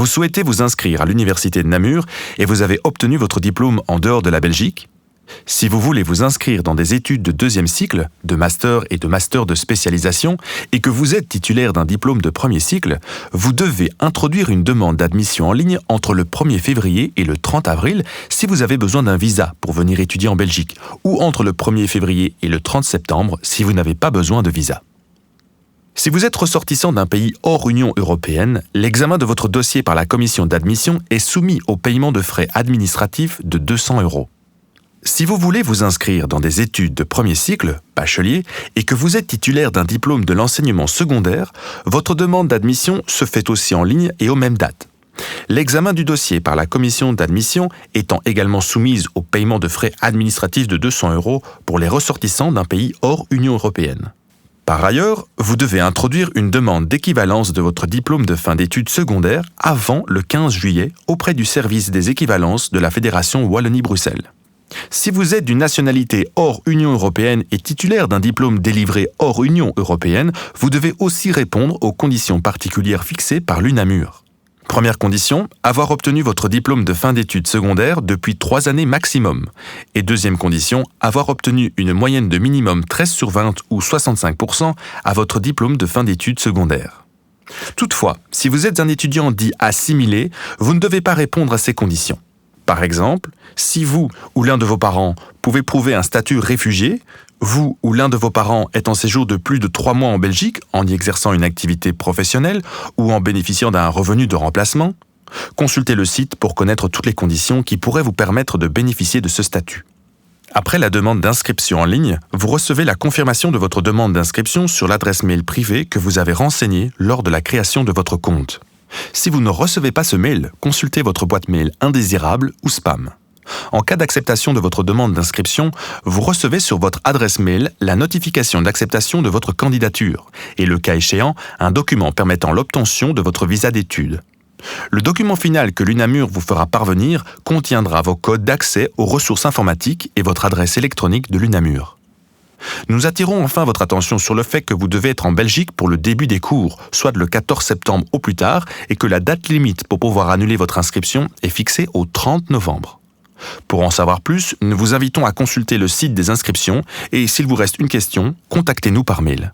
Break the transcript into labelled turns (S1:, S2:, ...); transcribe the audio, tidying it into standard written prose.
S1: souhaitez vous inscrire à l'Université de Namur et vous avez obtenu votre diplôme en dehors de la Belgique? Si vous voulez vous inscrire dans des études de deuxième cycle, de master et de master de spécialisation, et que vous êtes titulaire d'un diplôme de premier cycle, vous devez introduire une demande d'admission en ligne entre le 1er février et le 30 avril si vous avez besoin d'un visa pour venir étudier en Belgique, ou entre le 1er février et le 30 septembre si vous n'avez pas besoin de visa. Si vous êtes ressortissant d'un pays hors Union européenne, l'examen de votre dossier par la commission d'admission est soumis au paiement de frais administratifs de 200 €. Si vous voulez vous inscrire dans des études de premier cycle, bachelier, et que vous êtes titulaire d'un diplôme de l'enseignement secondaire, votre demande d'admission se fait aussi en ligne et aux mêmes dates. L'examen du dossier par la commission d'admission étant également soumise au paiement de frais administratifs de 200 € pour les ressortissants d'un pays hors Union européenne. Par ailleurs, vous devez introduire une demande d'équivalence de votre diplôme de fin d'études secondaires avant le 15 juillet auprès du service des équivalences de la Fédération Wallonie-Bruxelles. Si vous êtes d'une nationalité hors Union européenne et titulaire d'un diplôme délivré hors Union européenne, vous devez aussi répondre aux conditions particulières fixées par l'UNAMUR. Première condition, avoir obtenu votre diplôme de fin d'études secondaires depuis 3 années maximum. Et deuxième condition, avoir obtenu une moyenne de minimum 13/20 ou 65% à votre diplôme de fin d'études secondaires. Toutefois, si vous êtes un étudiant dit assimilé, vous ne devez pas répondre à ces conditions. Par exemple, si vous ou l'un de vos parents pouvez prouver un statut réfugié, vous ou l'un de vos parents est en séjour de plus de 3 mois en Belgique en y exerçant une activité professionnelle ou en bénéficiant d'un revenu de remplacement, consultez le site pour connaître toutes les conditions qui pourraient vous permettre de bénéficier de ce statut. Après la demande d'inscription en ligne, vous recevez la confirmation de votre demande d'inscription sur l'adresse mail privée que vous avez renseignée lors de la création de votre compte. Si vous ne recevez pas ce mail, consultez votre boîte mail indésirable ou spam. En cas d'acceptation de votre demande d'inscription, vous recevez sur votre adresse mail la notification d'acceptation de votre candidature et, le cas échéant, un document permettant l'obtention de votre visa d'études. Le document final que l'UNAMUR vous fera parvenir contiendra vos codes d'accès aux ressources informatiques et votre adresse électronique de l'UNAMUR. Nous attirons enfin votre attention sur le fait que vous devez être en Belgique pour le début des cours, soit le 14 septembre au plus tard, et que la date limite pour pouvoir annuler votre inscription est fixée au 30 novembre. Pour en savoir plus, nous vous invitons à consulter le site des inscriptions et s'il vous reste une question, contactez-nous par mail.